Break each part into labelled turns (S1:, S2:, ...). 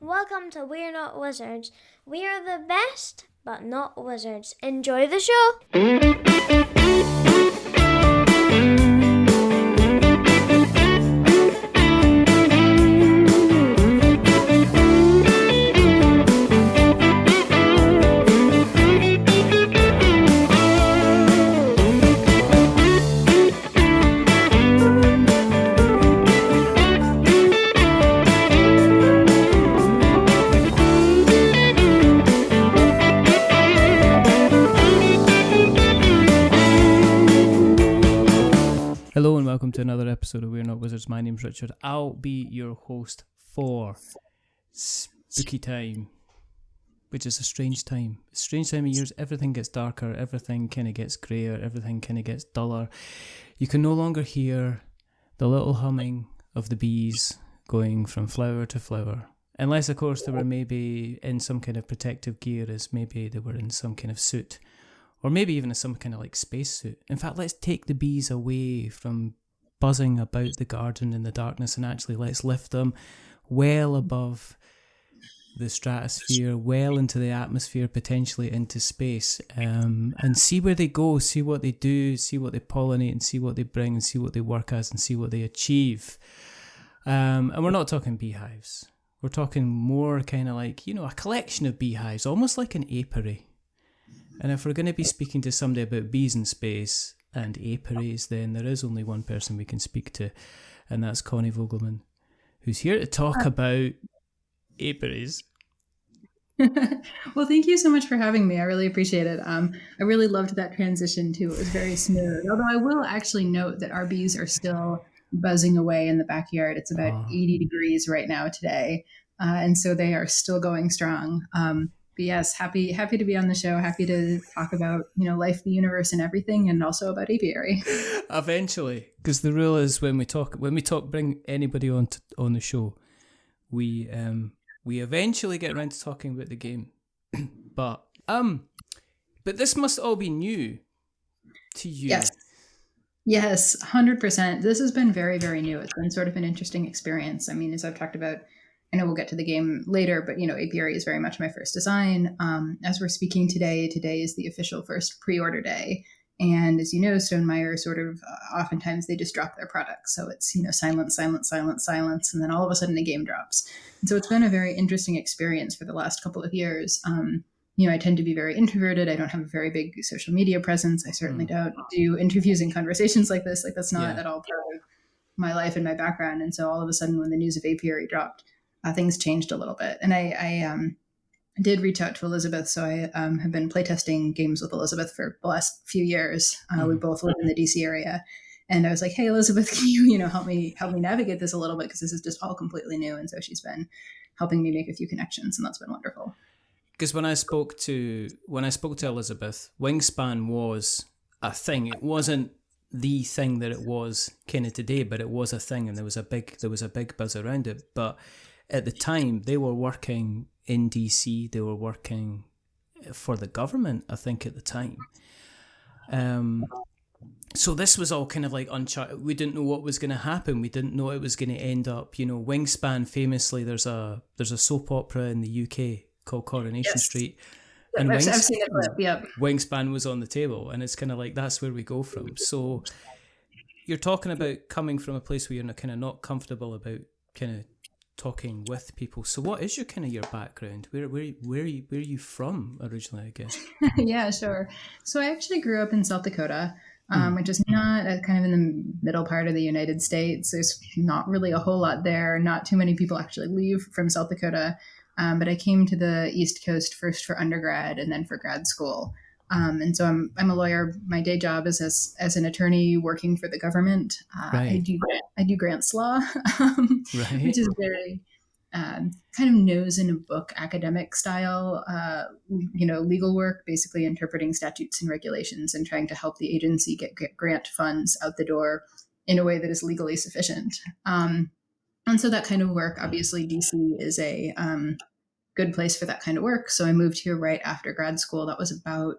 S1: Welcome to We're Not Wizards. We are the best, but not wizards. Enjoy the show!
S2: Hello and welcome to another episode of We're Not Wizards. My name's Richard. I'll be your host for spooky time, which is a strange time. A strange time of years. Everything gets darker, everything kind of gets greyer, everything kind of gets duller. You can no longer hear the little humming of the bees going from flower to flower. Unless, of course, they were maybe in some kind of protective gear, as maybe they were in some kind of suit. Or maybe even some kind of like spacesuit. In fact, let's take the bees away from buzzing about the garden in the darkness and actually let's lift them well above the stratosphere, well into the atmosphere, potentially into space, and see where they go, see what they do, see what they pollinate and see what they bring and see what they work as and see what they achieve. And we're not talking beehives. We're talking more kind of like, a collection of beehives, almost like an apiary. And if we're going to be speaking to somebody about bees in space and apiaries, then there is only one person we can speak to, and that's Connie Vogelmann, who's here to talk about apiaries.
S3: Well, thank you so much for having me. I really appreciate it. I really loved that transition too. It was very smooth. Although I will actually note that our bees are still buzzing away in the backyard. It's about 80 degrees right now today. And so they are still going strong. But yes, happy to be on the show. Happy to talk about, life, the universe and everything, and also about apiary.
S2: Eventually, because the rule is when we talk, bring anybody on the show, we eventually get around to talking about the game. but this must all be new to you.
S3: Yes, 100%. This has been very, very new. It's been sort of an interesting experience. I mean, as I've talked about, I know we'll get to the game later, but, Apiary is very much my first design. As we're speaking today is the official first pre-order day. And as you know, Stonemaier sort of, oftentimes they just drop their products. So it's, silence, silence, silence, silence. And then all of a sudden the game drops. And so it's been a very interesting experience for the last couple of years. I tend to be very introverted. I don't have a very big social media presence. I certainly don't do interviews and conversations like this. Like that's not at all part of my life and my background. And so all of a sudden when the news of Apiary dropped, things changed a little bit. And I did reach out to Elizabeth. So I have been playtesting games with Elizabeth for the last few years. We both live in the DC area. And I was like, hey, Elizabeth, can you, help me navigate this a little bit? Because this is just all completely new. And so she's been helping me make a few connections. And that's been wonderful.
S2: Because when I spoke to Elizabeth, Wingspan was a thing. It wasn't the thing that it was kind of today, but it was a thing. And there was a big buzz around it. But at the time, they were working in DC. They were working for the government, I think, at the time. So this was all kind of like uncharted. We didn't know what was going to happen. We didn't know it was going to end up. Wingspan, famously, there's a soap opera in the UK called Coronation Street. And
S3: I've seen it. Yep.
S2: Wingspan was on the table, and it's kind of like that's where we go from. So you're talking about coming from a place where you're kind of not comfortable about kind of talking with people. So what is your kind of your background? Where are you from originally, I guess?
S3: Yeah, sure. So I actually grew up in South Dakota, which is not kind of in the middle part of the United States. There's not really a whole lot there. Not too many people actually leave from South Dakota. But I came to the East Coast first for undergrad and then for grad school. And so I'm a lawyer. My day job is as an attorney working for the government.
S2: Right.
S3: I do grants law,
S2: right.
S3: which is very kind of nose in a book academic style, legal work, basically interpreting statutes and regulations and trying to help the agency get grant funds out the door in a way that is legally sufficient. And so that kind of work, obviously, DC is a good place for that kind of work. So I moved here right after grad school. That was about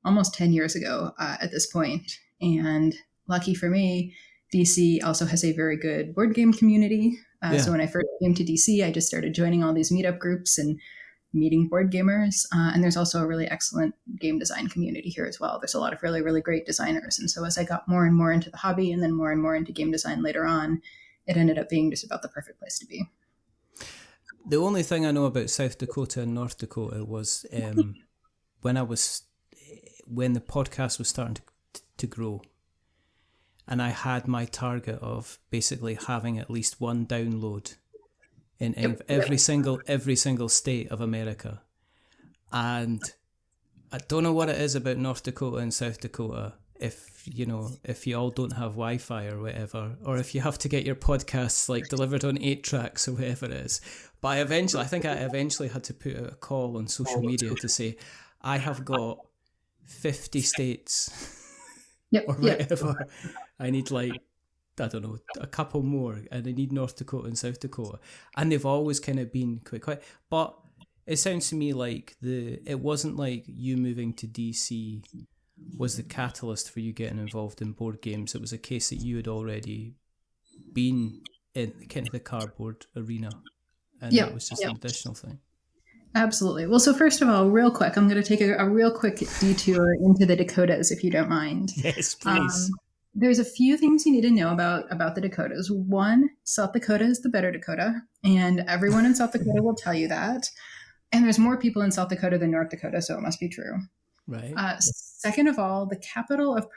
S3: almost 10 years ago at this point. And lucky for me, DC also has a very good board game community. So when I first came to DC, I just started joining all these meetup groups and meeting board gamers. And there's also a really excellent game design community here as well. There's a lot of really, really great designers. And so as I got more and more into the hobby and then more and more into game design later on, it ended up being just about the perfect place to be.
S2: The only thing I know about South Dakota and North Dakota was when the podcast was starting to grow, and I had my target of basically having at least one download in every single state of America. And I don't know what it is about North Dakota and South Dakota, if you all don't have Wi-Fi or whatever, or if you have to get your podcasts like delivered on 8 tracks or whatever it is. But I eventually had to put out a call on social media to say, I have got 50 states or whatever. I need I don't know, a couple more, and I need North Dakota and South Dakota. And they've always kind of been quite quiet. But it sounds to me like it wasn't like you moving to DC was the catalyst for you getting involved in board games. It was a case that you had already been in kind of the cardboard arena, and it was just an additional thing.
S3: Absolutely. Well, so first of all, real quick, I'm going to take a real quick detour into the Dakotas, if you don't mind.
S2: Yes, please.
S3: There's a few things you need to know about the Dakotas. One, South Dakota is the better Dakota, and everyone in South Dakota will tell you that. And there's more people in South Dakota than North Dakota, so it must be true.
S2: Right.
S3: Second of all, the capital of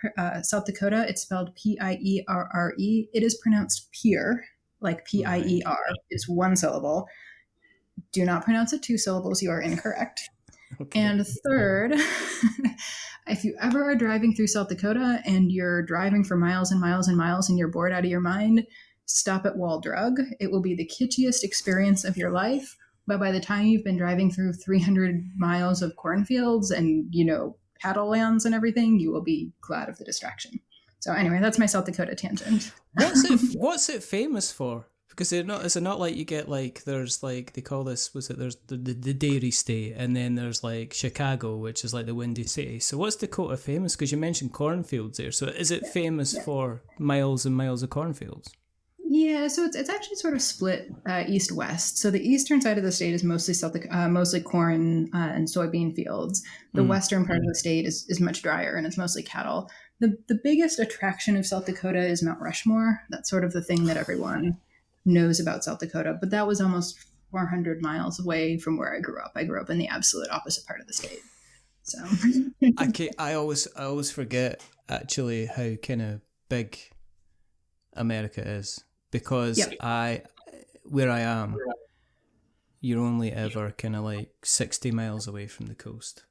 S3: South Dakota, it's spelled Pierre. It is pronounced Pier, like Pier. It's one syllable. Do not pronounce it 2 syllables. You are incorrect. Okay. And third, if you ever are driving through South Dakota and you're driving for miles and miles and miles and you're bored out of your mind, stop at Wall Drug. It will be the kitschiest experience of your life. But by the time you've been driving through 300 miles of cornfields and, cattle lands and everything, you will be glad of the distraction. So anyway, that's my South Dakota tangent.
S2: What's it famous for? Because is it not like you get there's they call this, there's the dairy state, and then there's Chicago, which is the Windy City. So what's Dakota famous? Because you mentioned cornfields there. So is it famous for miles and miles of cornfields?
S3: Yeah, so it's actually sort of split east-west. So the eastern side of the state is mostly corn and soybean fields. The western part of the state is much drier, and it's mostly cattle. The biggest attraction of South Dakota is Mount Rushmore. That's sort of the thing that everyone knows about South Dakota, but that was almost 400 miles away from where I grew up. I grew up in the absolute opposite part of the state. So
S2: I always forget actually how kind of big America is, because where I am, you're only ever kind of 60 miles away from the coast.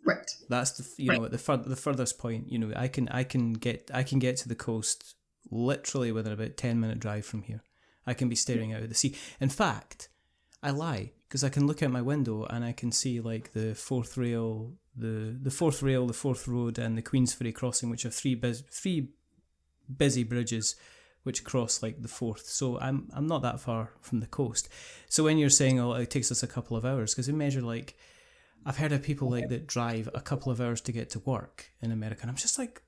S3: Right.
S2: That's at the furthest point. I can get to the coast literally within about 10-minute drive from here. I can be staring out at the sea. In fact, I lie, because I can look out my window and I can see the fourth rail, the fourth road, and the Queensferry crossing, which are three busy bridges which cross the fourth. So I'm not that far from the coast. So when you're saying, it takes us a couple of hours, because we measure I've heard of people that drive a couple of hours to get to work in America, and I'm just that.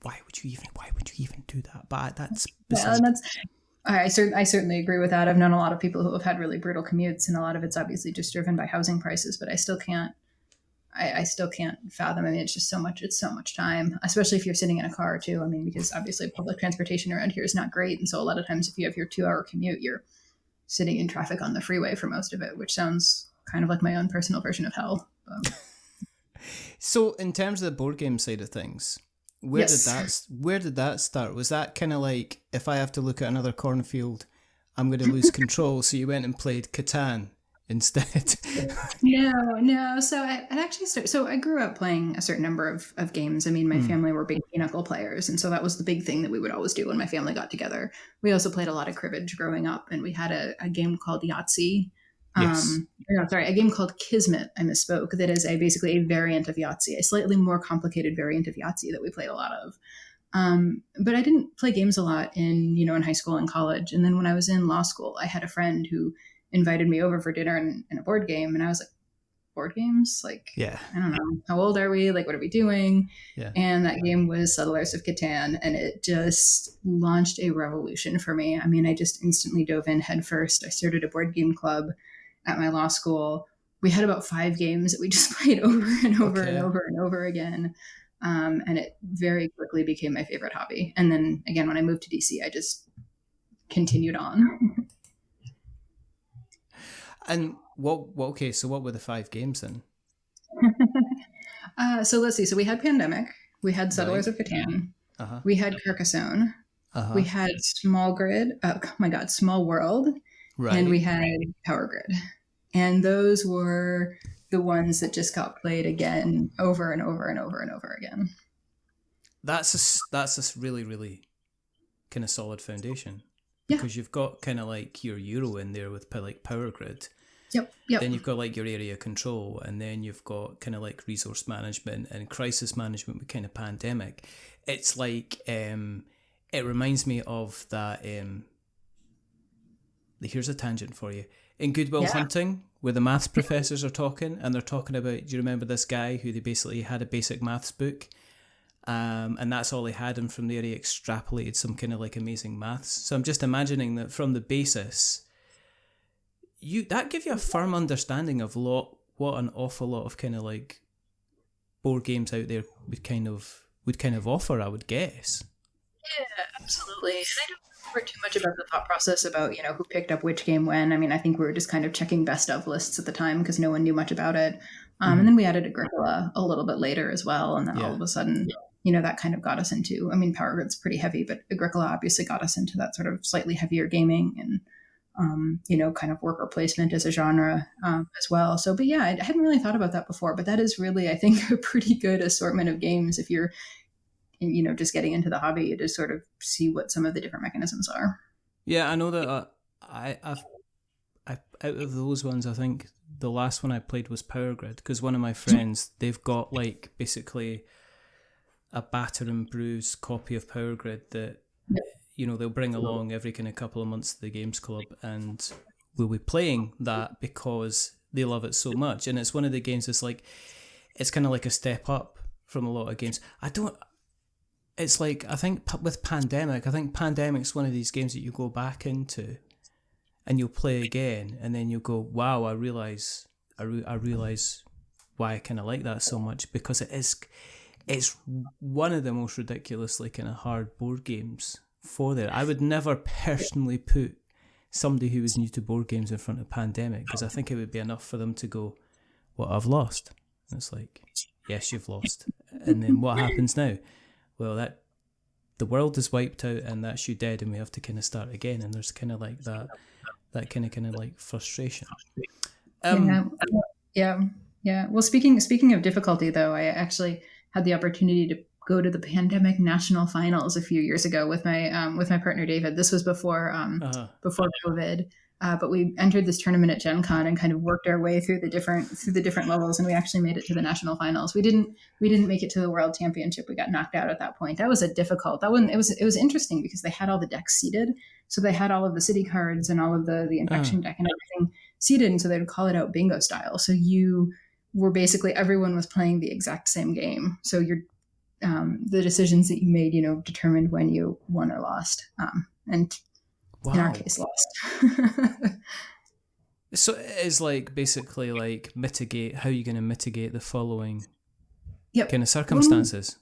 S2: Why would you even do that? But that's
S3: I certainly agree with that. I've known a lot of people who have had really brutal commutes, and a lot of it's obviously just driven by housing prices. But I still can't fathom. I mean, it's just so much. It's so much time, especially if you're sitting in a car too. I mean, because obviously public transportation around here is not great, and so a lot of times if you have your 2-hour commute, you're sitting in traffic on the freeway for most of it, which sounds kind of like my own personal version of hell.
S2: So, in terms of the board game side of things, where did that start? Was that kind of if I have to look at another cornfield, I'm going to lose control? So you went and played Catan instead?
S3: No. So I actually started. So I grew up playing a certain number of games. I mean, my family were big pinochle players, and so that was the big thing that we would always do when my family got together. We also played a lot of cribbage growing up, and we had a game called Yahtzee. A game called Kismet, I misspoke, that is basically a variant of Yahtzee, a slightly more complicated variant of Yahtzee that we played a lot of. But I didn't play games a lot in high school and college. And then when I was in law school, I had a friend who invited me over for dinner and a board game. And I was like, board games. Like,
S2: Yeah.
S3: I don't know, how old are we? Like, what are we doing?
S2: Yeah.
S3: And that game was Settlers of Catan, and it just launched a revolution for me. I mean, I just instantly dove in headfirst. I started a board game club at my law school. We had about 5 games that we just played over and over and over and over again. And it very quickly became my favorite hobby. And then again, when I moved to DC, I just continued on.
S2: And okay, so what were the 5 games then?
S3: So let's see. So we had Pandemic, we had Settlers of Catan, we had Carcassonne, we had Small World, and we had Power Grid. And those were the ones that just got played again over and over and over and over again.
S2: That's a really, really kind of solid foundation. Because you've got kind of like your Euro in there with like Power Grid.
S3: Yep.
S2: Then you've got like your area control, and then you've got kind of like resource management and crisis management with kind of Pandemic. It's like it reminds me of that. Here's a tangent for you. In Good Will Hunting, where the maths professors are talking, and they're talking about, do you remember this guy who they basically had a basic maths book? And that's all he had, and from there he extrapolated some kind of like amazing maths. So I'm just imagining that from the basis, that give you a firm understanding of what an awful lot of kind of like board games out there would kind of offer, I would guess.
S3: Yeah, absolutely. And I don't remember too much about the thought process about, who picked up which game when. I mean, I think we were just kind of checking best of lists at the time because no one knew much about it. And then we added Agricola a little bit later as well. And then all of a sudden, that kind of got us into, I mean, Power Grid's pretty heavy, but Agricola obviously got us into that sort of slightly heavier gaming and, kind of worker placement as a genre as well. So, but yeah, I hadn't really thought about that before, but that is really, I think, a pretty good assortment of games if you're, just getting into the hobby to sort of see what some of the different mechanisms are.
S2: Yeah, I know that I've out of those ones, I think the last one I played was Power Grid, because one of my friends, they've got like basically a batter and bruise copy of Power Grid that they'll bring along every kind of couple of months to the games club, and we'll be playing that because they love it so much. And it's one of the games that's like, it's kind of like a step up from a lot of games. It's like, I think with Pandemic's one of these games that you go back into and you'll play again, and then you'll go, wow, I realize why I kind of like that so much, because it's one of the most ridiculously kind of hard board games for there. I would never personally put somebody who was new to board games in front of Pandemic, because I think it would be enough for them to go, well, I've lost. And it's like, yes, you've lost. And then what happens now? Well, that the world is wiped out and that's you dead, and we have to kind of start again. And there's kind of like that kind of like frustration.
S3: Yeah. Well, speaking of difficulty, though, I actually had the opportunity to go to the Pandemic national finals a few years ago with my partner David. This was before COVID. But we entered this tournament at Gen Con and kind of worked our way through the different levels, and we actually made it to the national finals. We didn't make it to the world championship. We got knocked out at that point. That was that one. It was interesting because they had all the decks seeded, so they had all of the city cards and all of the infection deck and everything seeded, and so they would call it out bingo style. So you were basically, everyone was playing the exact same game. So the decisions that you made, determined when you won or lost, and. Wow. In our case, lost.
S2: So it is like basically like how are you going to mitigate the following kind of circumstances?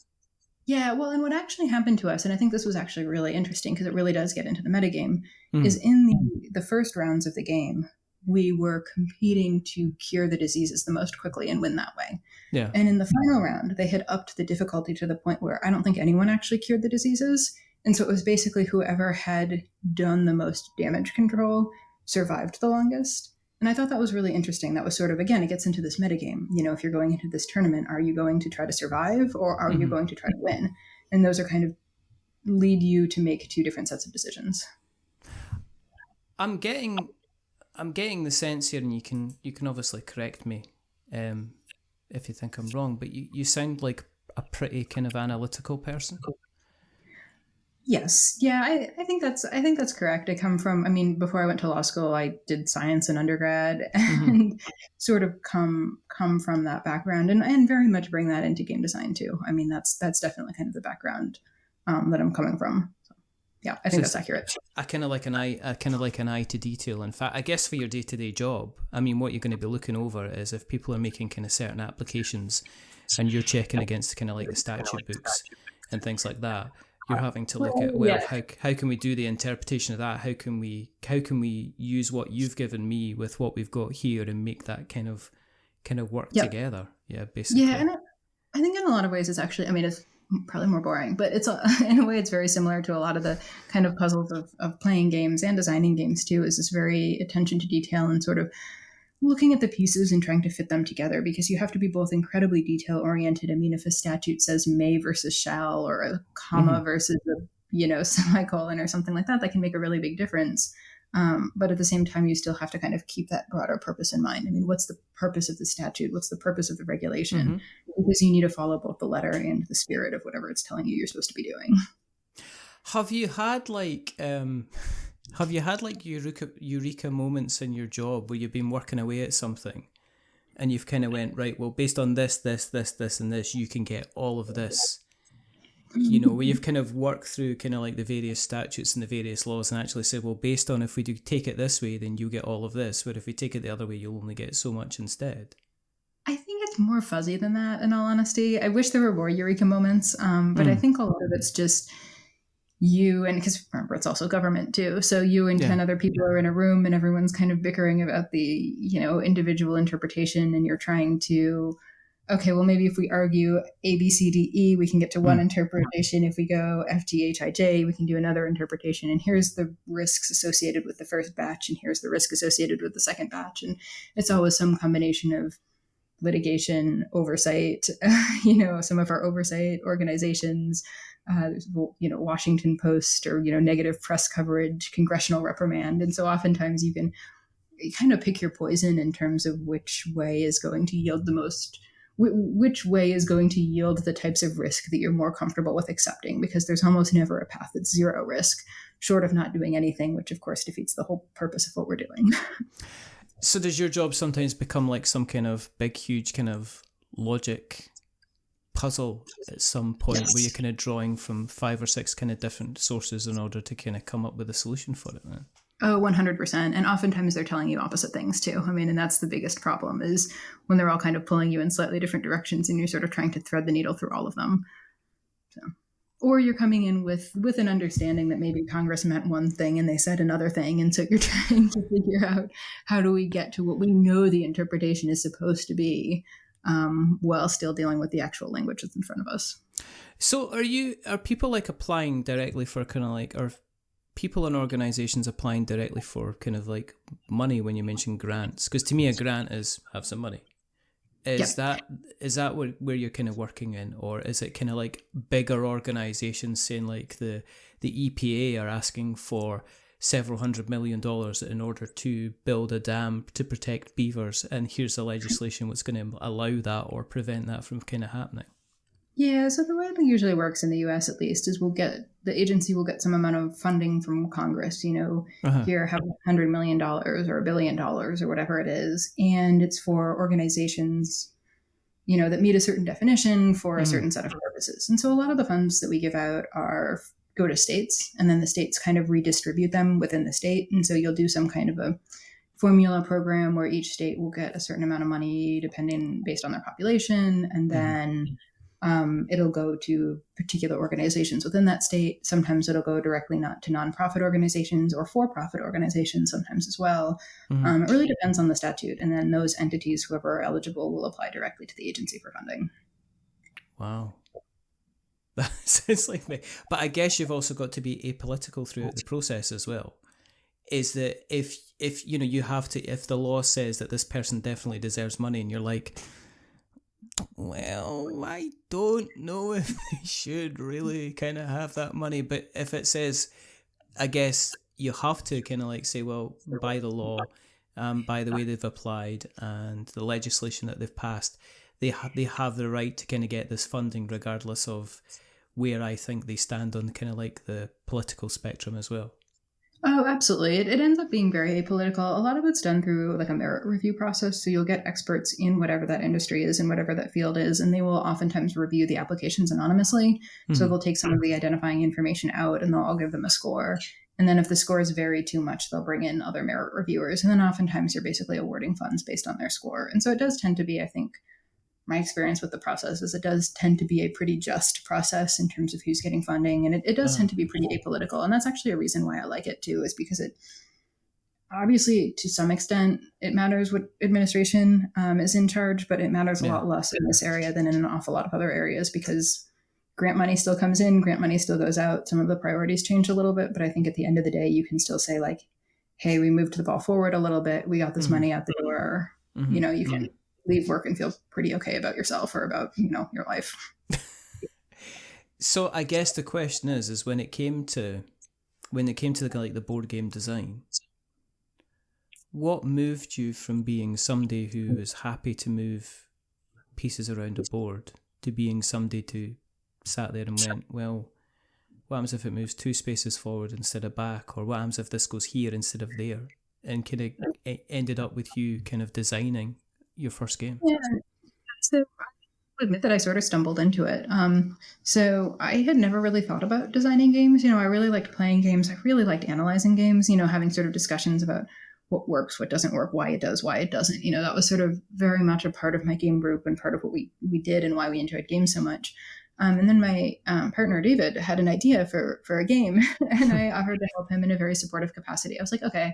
S3: Well, and what actually happened to us, and I think this was actually really interesting because it really does get into the metagame, is in the first rounds of the game, we were competing to cure the diseases the most quickly and win that way. Yeah. And in the final round, they had upped the difficulty to the point where I don't think anyone actually cured the diseases. And so it was basically whoever had done the most damage control survived the longest. And I thought that was really interesting. That was sort of, again, it gets into this metagame. If you're going into this tournament, are you going to try to survive or are you going to try to win? And those are kind of lead you to make two different sets of decisions.
S2: I'm getting the sense here, and you can obviously correct me if you think I'm wrong, but you sound like a pretty kind of analytical person.
S3: Yes. Yeah, I think that's correct. Before I went to law school, I did science in undergrad
S2: Mm-hmm.
S3: and sort of come from that background and very much bring that into game design too. I mean, that's definitely kind of the background that I'm coming from. So, yeah, I
S2: So
S3: think that's accurate.
S2: I kind of like an eye to detail. In fact, I guess for your day to day job, I mean, what you're going to be looking over is if people are making kind of certain applications, and you're checking against kind of like the statute books and things like that. You're having to look at, well,
S3: Yeah.
S2: how can we do the interpretation of that? How can we use what you've given me with what we've got here and make that kind of work
S3: Yep.
S2: together? Yeah,
S3: Yeah,
S2: basically.
S3: and I think in a lot of ways it's actually, I mean, it's probably more boring, but in a way it's very similar to a lot of the kind of puzzles of playing games and designing games too, is this very attention to detail and sort of looking at the pieces and trying to fit them together because you have to be both incredibly detail oriented. I mean, if a statute says may versus shall or a
S2: Mm-hmm.
S3: comma versus a semicolon or something like that, that can make a really big difference. But at the same time, you still have to kind of keep that broader purpose in mind. I mean, what's the purpose of the statute? What's the purpose of the regulation?
S2: Mm-hmm.
S3: Because you need to follow both the letter and the spirit of whatever it's telling you you're supposed to be doing.
S2: Have you had like eureka moments in your job where you've been working away at something and you've kind of went, right, well, based on this, and this, you can get all of this. Where you've kind of worked through kind of like the various statutes and the various laws and actually said, well, based on if we do take it this way, then you get all of this. But if we take it the other way, you'll only get so much instead.
S3: I think it's more fuzzy than that, in all honesty. I wish there were more eureka moments, but I
S2: Mm.
S3: think a lot of it's just you, and because remember it's also government too, so you and
S2: Yeah.
S3: 10 other people are in a room and everyone's kind of bickering about the individual interpretation, and you're trying to, okay, well, maybe if we argue a b c d e we can get to one
S2: Mm.
S3: interpretation. If we go f g h I j we can do another interpretation, and here's the risks associated with the first batch and here's the risk associated with the second batch, and it's always some combination of litigation, oversight, some of our oversight organizations, Washington Post, or, negative press coverage, congressional reprimand. And so oftentimes you kind of pick your poison in terms of which way is going to yield the most, which way is going to yield the types of risk that you're more comfortable with accepting, because there's almost never a path that's zero risk, short of not doing anything, which of course defeats the whole purpose of what we're doing.
S2: So does your job sometimes become like some kind of big, huge kind of logic puzzle at some point where you're
S3: Yes.
S2: kind of drawing from 5 or 6 kind of different sources in order to kind of come up with a solution for it then?
S3: Oh, 100%. And oftentimes they're telling you opposite things too. I mean, and that's the biggest problem, is when they're all kind of pulling you in slightly different directions and you're sort of trying to thread the needle through all of them. So, or you're coming in with an understanding that maybe Congress meant one thing and they said another thing. And so you're trying to figure out, how do we get to what we know the interpretation is supposed to be, while still dealing with the actual language that's in front of us.
S2: So are people like applying directly for kind of like, are people and organizations applying directly for kind of like money when you mention grants? Because to me, a grant is have some money. Is
S3: Yep.
S2: that where you're kind of working in, or is it kind of like bigger organizations saying like the EPA are asking for several $100 million in order to build a dam to protect beavers, and here's the legislation what's going to allow that or prevent that from kind of happening?
S3: Yeah, so the way it usually works in the US, at least, is the agency will get some amount of funding from Congress,
S2: Uh-huh.
S3: here have $100 million or $1 billion or whatever it is. And it's for organizations, that meet a certain definition for a
S2: Mm-hmm.
S3: certain set of purposes. And so a lot of the funds that we give out go to states, and then the states kind of redistribute them within the state. And so you'll do some kind of a formula program where each state will get a certain amount of money depending based on their population, and
S2: Mm-hmm.
S3: then it'll go to particular organizations within that state. Sometimes it'll go directly not to nonprofit organizations or for-profit organizations sometimes as well.
S2: Mm-hmm.
S3: It really depends on the statute, and then those entities, whoever are eligible, will apply directly to the agency for funding.
S2: Wow. That sounds like me. But I guess you've also got to be apolitical throughout the process as well. Is that if you have to, if the law says that this person definitely deserves money and you're like, well, I don't know if they should really kind of have that money. But if it says, I guess you have to kind of like say, well, by the law, by the way they've applied and the legislation that they've passed, they have the right to kind of get this funding regardless of where I think they stand on kind of like the political spectrum as well.
S3: Oh, absolutely. It ends up being very apolitical. A lot of it's done through like a merit review process. So you'll get experts in whatever that industry is and whatever that field is, and they will oftentimes review the applications anonymously. So they'll take some of the identifying information out and they'll all give them a score. And then if the scores vary too much, they'll bring in other merit reviewers. And then oftentimes you're basically awarding funds based on their score. And so it does tend to be, I think, my experience with the process is it does tend to be a pretty just process in terms of who's getting funding. And it does tend to be pretty apolitical. And that's actually a reason why I like it too, is because it obviously to some extent it matters what administration is in charge, but it matters a lot less in this area than in an awful lot of other areas, because grant money still comes in, grant money still goes out. Some of the priorities change a little bit, but I think at the end of the day, you can still say like, hey, we moved the ball forward a little bit. We got this money out the door. You know, you can leave work and feel pretty okay about yourself or about, you know, your life.
S2: So I guess the question is when it came to the board game design, what moved you from being somebody who is happy to move pieces around a board to being somebody who sat there and went, well, what happens if it moves 2 spaces forward instead of back, or what happens if this goes here instead of there, and kind of ended up with you kind of designing your first game?
S3: Yeah. So I admit that I sort of stumbled into it. So I had never really thought about designing games. You know, I really liked playing games. I really liked analyzing games, you know, having sort of discussions about what works, what doesn't work, why it does, why it doesn't. You know, that was sort of very much a part of my game group and part of what we did and why we enjoyed games so much. And then my partner, David, had an idea for a game, and I offered to help him in a very supportive capacity. I was like, okay,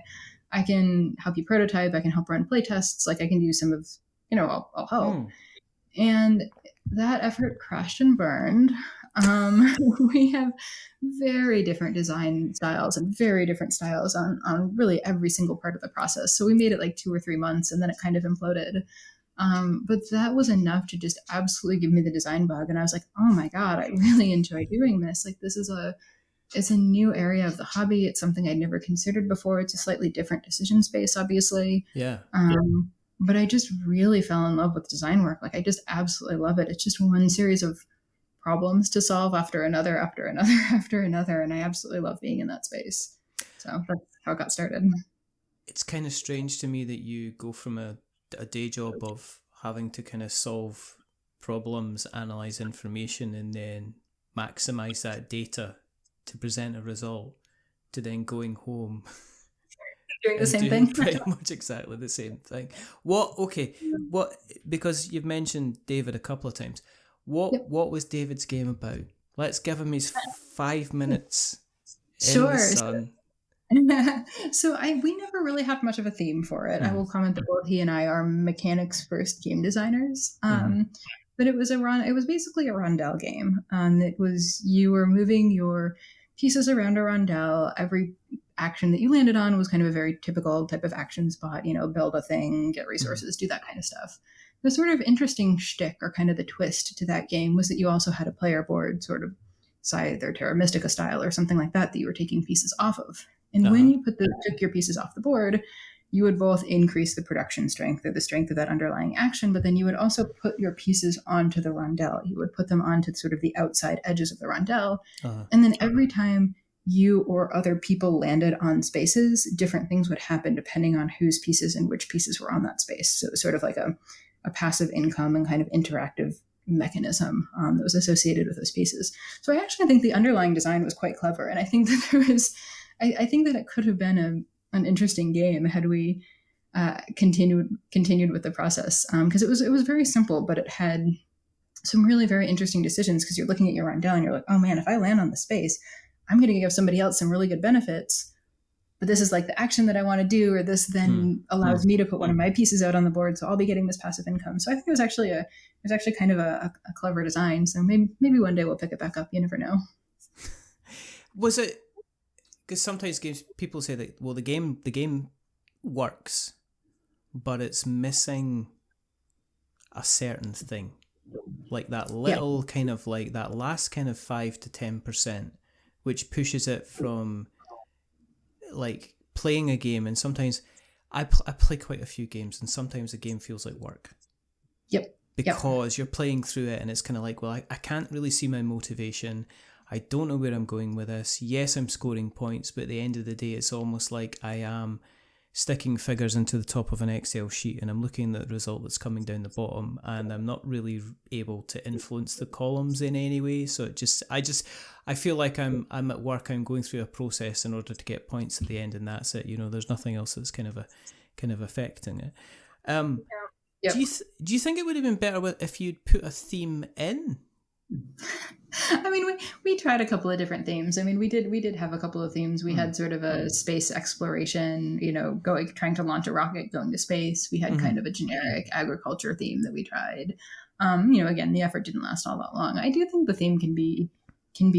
S3: I can help you prototype. I can help run play tests. Like I can do some of, you know, I'll help. And that effort crashed and burned. We have very different design styles and very different styles on really every single part of the process. So we made it like 2 or 3 months and then it kind of imploded. But that was enough to just absolutely give me the design bug. And I was like, oh my God, I really enjoy doing this. Like this is it's a new area of the hobby. It's something I'd never considered before. It's a slightly different decision space, obviously.
S2: Yeah.
S3: But I just really fell in love with design work. Like I just absolutely love it. It's just one series of problems to solve after another, after another, after another. And I absolutely love being in that space. So that's how it got started.
S2: It's kind of strange to me that you go from a day job of having to kind of solve problems, analyze information, and then maximize that data to present a result, to then going home
S3: doing the same thing.
S2: Pretty much exactly the same thing. Because you've mentioned David a couple of times. What was David's game about? Let's give him his 5 minutes in the sun.
S3: So we never really had much of a theme for it. I will comment that both he and I are mechanics first game designers. But it was basically a rondel game. It was, you were moving your pieces around a rondel. Every action that you landed on was kind of a very typical type of action spot, you know, build a thing, get resources, do that kind of stuff. The sort of interesting shtick, or kind of the twist to that game, was that you also had a player board, sort of Scythe or Terra Mystica style or something like that you were taking pieces off of. And when you took your pieces off the board, you would both increase the production strength or the strength of that underlying action, but then you would also put your pieces onto the rondel. You would put them onto sort of the outside edges of the rondel. And then every time you or other people landed on spaces, different things would happen depending on whose pieces and which pieces were on that space. So it was sort of like a passive income and kind of interactive mechanism that was associated with those pieces. So I actually think the underlying design was quite clever. And I think that I think that it could have been an interesting game had we continued with the process, because it was very simple, but it had some really very interesting decisions, because you're looking at your rondel and you're like, oh man, if I land on the space, I'm going to give somebody else some really good benefits, but this is like the action that I want to do, or this then allows me to put one of my pieces out on the board, so I'll be getting this passive income. So I think it was actually kind of a clever design. So maybe one day we'll pick it back up. You never know.
S2: Was it? Because sometimes people say that, well, the game works, but it's missing a certain thing, like that little kind of like that last kind of 5 to 10%, which pushes it from like playing a game. And sometimes I play quite a few games, and sometimes the game feels like work.
S3: Yep.
S2: because you're playing through it and it's kind of like, well, I can't really see my motivation. I don't know where I'm going with this. Yes, I'm scoring points, but at the end of the day, it's almost like I am sticking figures into the top of an Excel sheet and I'm looking at the result that's coming down the bottom and I'm not really able to influence the columns in any way. So I feel like I'm at work, I'm going through a process in order to get points at the end, and that's it. There's nothing else that's kind of affecting it.
S3: Yep.
S2: Do you think it would have been better if you'd put a theme in?
S3: I mean, we tried a couple of different themes. I mean, we did have a couple of themes. We had sort of a space exploration, trying to launch a rocket, going to space. We had kind of a generic agriculture theme that we tried. Again, the effort didn't last all that long. I do think the theme can be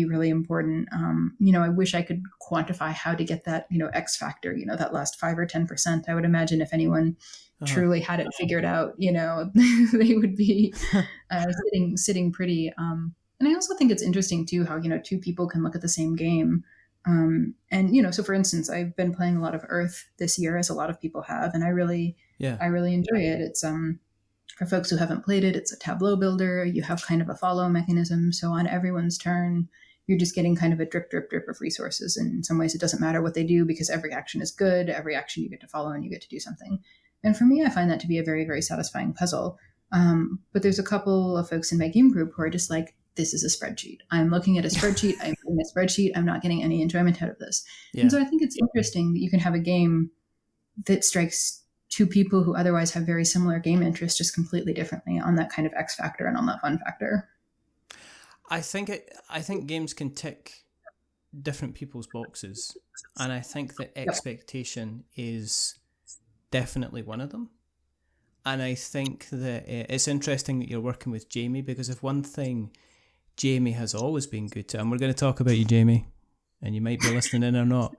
S3: really important. I wish I could quantify how to get that, X factor, that last 5 or 10%. I would imagine if anyone truly had it figured out, they would be sitting pretty. And I also think it's interesting too how two people can look at the same game, so for instance, I've been playing a lot of Earth this year, as a lot of people have, and I really enjoy it. It's for folks who haven't played it, it's a tableau builder. You have kind of a follow mechanism, so on everyone's turn, you're just getting kind of a drip of resources. And in some ways, it doesn't matter what they do because every action is good. Every action you get to follow and you get to do something. And for me, I find that to be a very, very satisfying puzzle. But there's a couple of folks in my game group who are just like, this is a spreadsheet. I'm looking at a spreadsheet. I'm doing a spreadsheet. I'm not getting any enjoyment out of this. Yeah. And so I think it's interesting that you can have a game that strikes two people who otherwise have very similar game interests just completely differently on that kind of X factor and on that fun factor.
S2: I think games can tick different people's boxes, and I think that expectation is definitely one of them. And I think that it's interesting that you're working with Jamie, because if one thing Jamie has always been good to, and we're going to talk about you, Jamie, and you might be listening in or not,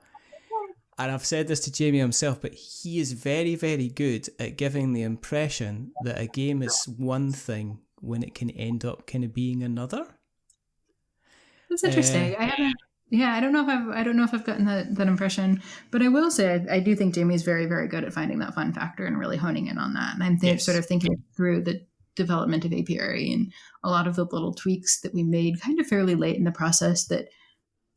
S2: and I've said this to Jamie himself, but he is very, very good at giving the impression that a game is one thing when it can end up kind of being another.
S3: That's interesting. I don't know if I've gotten that impression, but I will say I do think Jamie's very, very good at finding that fun factor and really honing in on that. And I'm sort of thinking through the development of Apiary and a lot of the little tweaks that we made kind of fairly late in the process that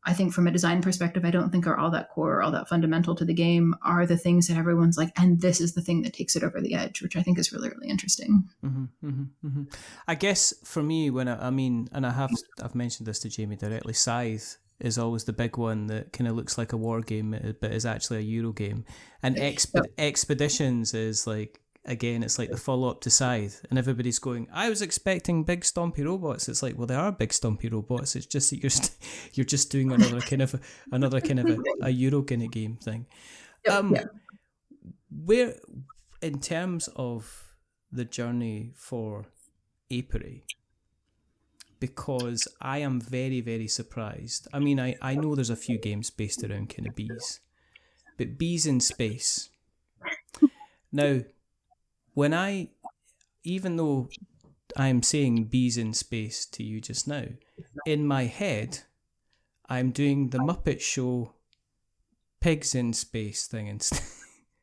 S3: I think from a design perspective, I don't think are all that core or all that fundamental to the game, are the things that everyone's like, and this is the thing that takes it over the edge, which I think is really, really interesting.
S2: I guess for me, I've mentioned this to Jamie directly, Scythe is always the big one that kind of looks like a war game, but is actually a Euro game. And Expeditions is like, again, it's like the follow-up to Scythe, and everybody's going, I was expecting big stompy robots. It's like, well, they are big stompy robots. It's just that you're just doing another kind of a Euro kind of game thing. Where, in terms of the journey for Apiary, because I am very, very surprised. I mean, I know there's a few games based around kind of bees, but bees in space. Now, even though I'm saying bees in space to you just now, in my head, I'm doing the Muppet Show pigs in space thing instead.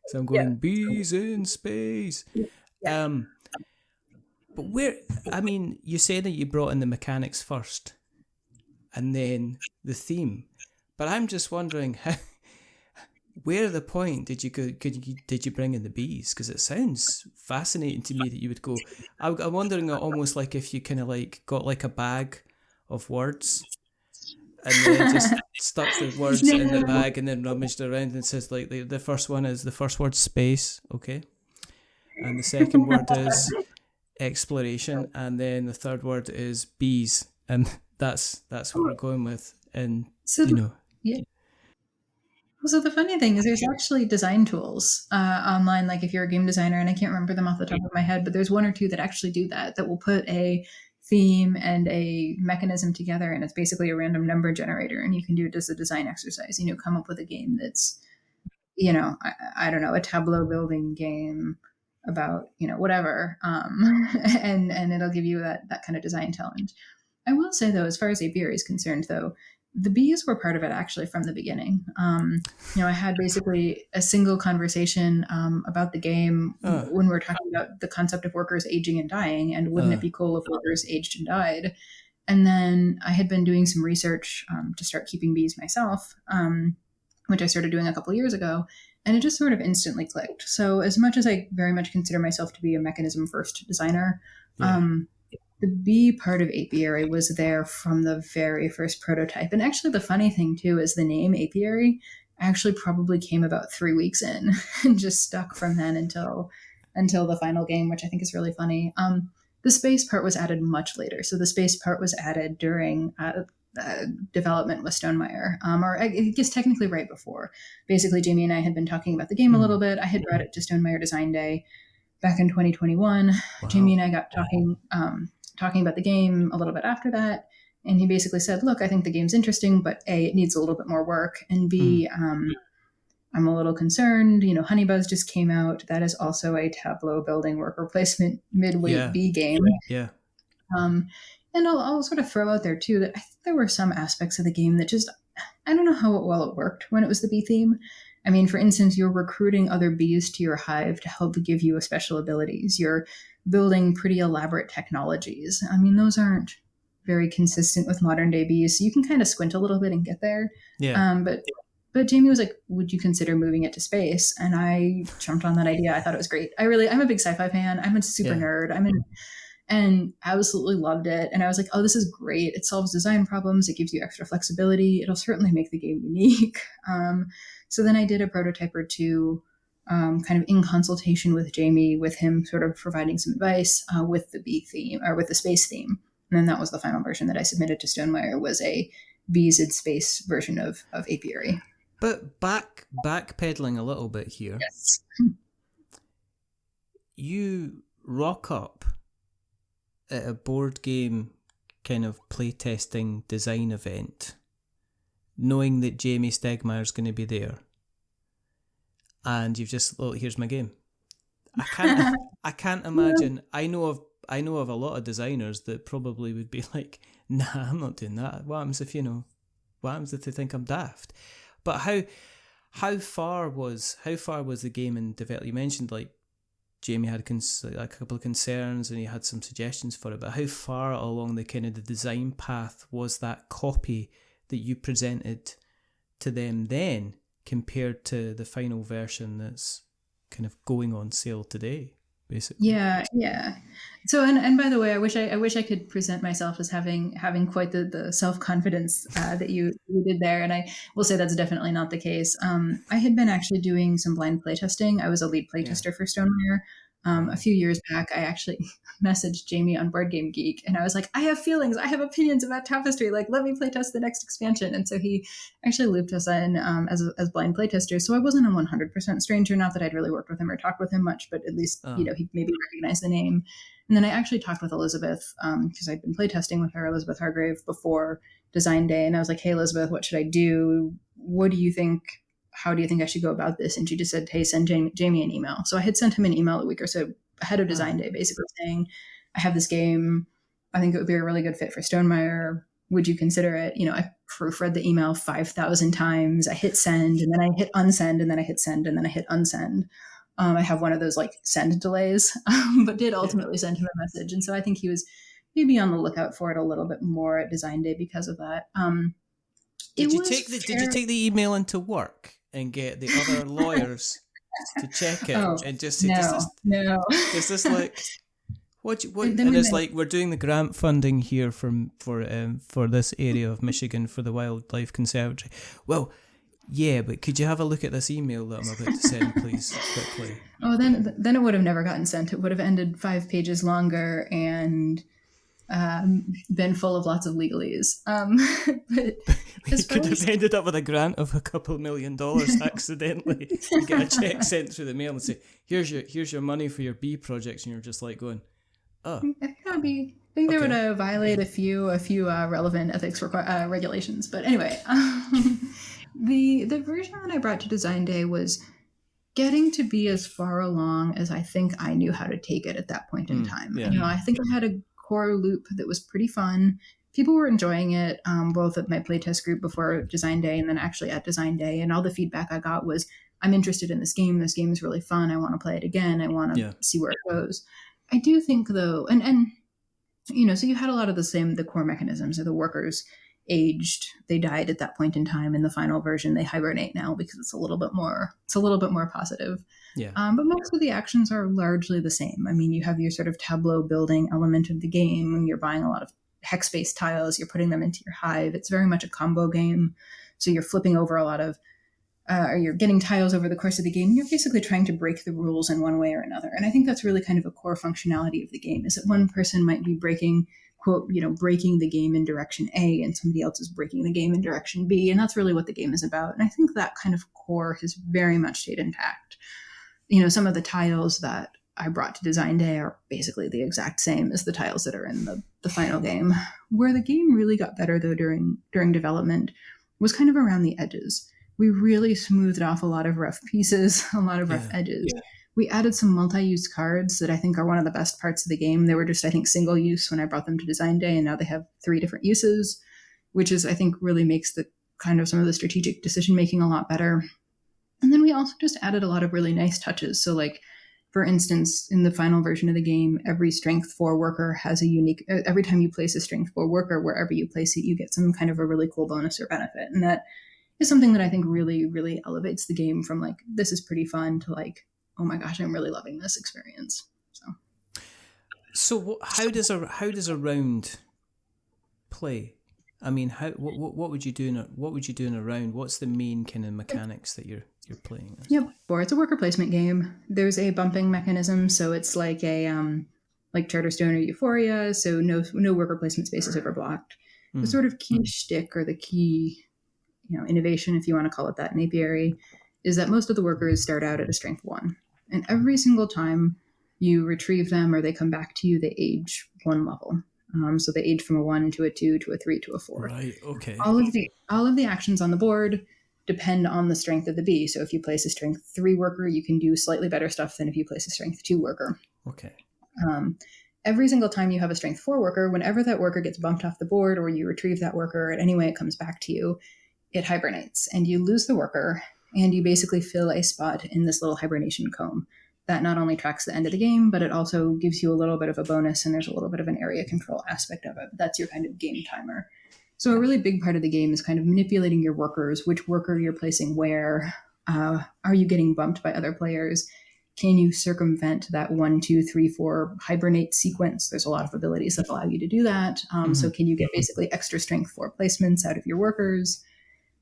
S2: So I'm going, bees in space. But you say that you brought in the mechanics first and then the theme. But I'm just wondering, where the point did you go? Did you bring in the bees? Because it sounds fascinating to me that you would go. I'm wondering, almost like if you kind of like got like a bag of words, and then just stuck the words in the bag and then rummaged around and says like the first word space, okay, and the second word is exploration, and then the third word is bees, and that's what we're going with. And
S3: So the funny thing is there's actually design tools online, like if you're a game designer, and I can't remember them off the top of my head, but there's one or two that actually do that will put a theme and a mechanism together, and it's basically a random number generator, and you can do it as a design exercise, come up with a game that's, I don't know, a tableau building game about, whatever, and it'll give you that kind of design challenge. I will say, though, as far as Apiary is concerned, though, the bees were part of it actually from the beginning. I had basically a single conversation about the game when we were talking about the concept of workers aging and dying, and wouldn't it be cool if workers aged and died? And then I had been doing some research to start keeping bees myself, which I started doing a couple years ago, and it just sort of instantly clicked. So as much as I very much consider myself to be a mechanism first designer, the bee part of Apiary was there from the very first prototype. And actually the funny thing too is the name Apiary actually probably came about 3 weeks in and just stuck from then until the final game, which I think is really funny. The space part was added much later. So the space part was added during development with Stonemaier, or I guess technically right before. Basically, Jamie and I had been talking about the game a little bit. I had brought it to Stonemaier Design Day back in 2021. Wow. Jamie and I got talking about the game a little bit after that. And he basically said, look, I think the game's interesting, but A, it needs a little bit more work. And B, I'm a little concerned. Honeybuzz just came out. That is also a Tableau building worker placement mid-weight B game.
S2: Yeah.
S3: And I'll sort of throw out there too that I think there were some aspects of the game that just, I don't know how well it worked when it was the bee theme. I mean, for instance, you're recruiting other bees to your hive to help give you special abilities. You're building pretty elaborate technologies. I mean, those aren't very consistent with modern day bees, so you can kind of squint a little bit and get there.
S2: Yeah.
S3: But Jamie was like, would you consider moving it to space? And I jumped on that idea. I thought it was great. I'm a big sci-fi fan. I'm a super nerd. And absolutely loved it. And I was like, oh, this is great. It solves design problems. It gives you extra flexibility. It'll certainly make the game unique. So then I did a prototype or two, kind of in consultation with Jamie, with him sort of providing some advice with the bee theme or with the space theme. And then that was the final version that I submitted to Stonemaier, was a bees in space version of Apiary.
S2: But backpedaling a little bit here.
S3: Yes.
S2: You rock up at a board game kind of playtesting design event, knowing that Jamie Stegmaier's going to be there, and you've just, look, here's my game. I can't imagine. I know of a lot of designers that probably would be like, nah, I'm not doing that. What happens if they think I'm daft? But how far was the game in development? You mentioned like Jamie had a couple of concerns and he had some suggestions for it, but how far along the kind of the design path was that copy that you presented to them then compared to the final version that's kind of going on sale today, basically?
S3: Yeah. So, and by the way, I wish I could present myself as having quite the self-confidence that you did there. And I will say that's definitely not the case. I had been actually doing some blind playtesting. I was a lead playtester for Stonemaier. A few years back, I actually messaged Jamie on Board Game Geek, and I was like, I have feelings, I have opinions about Tapestry, like, let me playtest the next expansion. And so he actually looped us in as blind playtesters. So I wasn't a 100% stranger, not that I'd really worked with him or talked with him much, but at least, he maybe recognized the name. And then I actually talked with Elizabeth, because I'd been playtesting with her, Elizabeth Hargrave, before Design Day. And I was like, hey, Elizabeth, what should I do? What do you think? How do you think I should go about this? And she just said, hey, send Jamie an email. So I had sent him an email a week or so ahead of Design Day, basically saying, I have this game. I think it would be a really good fit for Stonemaier. Would you consider it? I proofread the email 5,000 times. I hit send, and then I hit unsend, and then I hit send, and then I hit unsend. I have one of those like send delays, but did ultimately send him a message. And so I think he was maybe on the lookout for it a little bit more at Design Day because of that.
S2: Did you take the email into work and get the other lawyers to check it and just say,
S3: no.
S2: Is this like what? And it's like, we're doing the grant funding here for this area of Michigan for the Wildlife Conservatory. Well, yeah, but could you have a look at this email that I'm about to send, please, quickly?
S3: Oh, then it would have never gotten sent. It would have ended 5 pages longer and been full of lots of legalese. But
S2: you could have ended up with a grant of $2 million accidentally and get a check sent through the mail and say, here's your money for your bee projects, and you're just like going, oh. I think they would violate a few relevant ethics regulations. But anyway, the version that I brought to Design Day was getting to be as far along as I think I knew how to take it at that point in time. Yeah. I think I had a core loop that was pretty fun.
S3: people were enjoying it, both at my playtest group before design day and then actually at design day. And all the feedback I got was, I'm interested in this game. This game is really fun. I want to play it again. I want to see where it goes. I do think though, and so you had a lot of the core mechanisms. So the workers aged, they died at that point in time. In the final version, they hibernate now because it's a little bit more positive.
S2: Yeah.
S3: But most of the actions are largely the same. I mean, you have your sort of tableau building element of the game. You're buying a lot of hex-based tiles. You're putting them into your hive. It's very much a combo game. So you're flipping over a lot of or you're getting tiles over the course of the game. You're basically trying to break the rules in one way or another. And I think that's really kind of a core functionality of the game, is that one person might be breaking the game in direction A, and somebody else is breaking the game in direction B. And that's really what the game is about. And I think that kind of core has very much stayed intact. Some of the tiles that I brought to design day are basically the exact same as the tiles that are in the final game. Where the game really got better though during development was kind of around the edges. We really smoothed off a lot of rough pieces, a lot of rough edges. Yeah. We added some multi-use cards that I think are one of the best parts of the game. They were just, I think, single use when I brought them to design day, and now they have 3 different uses, which is, I think, really makes the kind of some of the strategic decision making a lot better. And then we also just added a lot of really nice touches. So like, for instance, in the final version of the game, every strength 4 worker has a unique, every time you place a strength 4 worker, wherever you place it, you get some kind of a really cool bonus or benefit. And that is something that I think really, really elevates the game from like, this is pretty fun, to like, oh my gosh, I'm really loving this experience.
S2: So how does a round play? I mean, what would you do in a round? What's the main kind of mechanics that you're playing?
S3: Yep, it's a worker placement game. There's a bumping mechanism, so it's like a like Charterstone or Euphoria. So no worker placement space is ever blocked. The sort of key shtick, or the key innovation, if you want to call it that, in Apiary, is that most of the workers start out at a strength 1. And every single time you retrieve them or they come back to you, they age 1 level. So they age from a 1 to a 2 to a 3 to a 4.
S2: Right, okay.
S3: All of the actions on the board depend on the strength of the bee. So if you place a strength 3 worker, you can do slightly better stuff than if you place a strength 2 worker.
S2: Okay.
S3: Every single time you have a strength 4 worker, whenever that worker gets bumped off the board or you retrieve that worker, in any way it comes back to you, it hibernates and you lose the worker, and you basically fill a spot in this little hibernation comb that not only tracks the end of the game, but it also gives you a little bit of a bonus, and there's a little bit of an area control aspect of it. That's your kind of game timer. So a really big part of the game is kind of manipulating your workers, which worker you're placing where. Are you getting bumped by other players? Can you circumvent that 1, 2, 3, 4 hibernate sequence? There's a lot of abilities that allow you to do that. So can you get basically extra strength 4 placements out of your workers?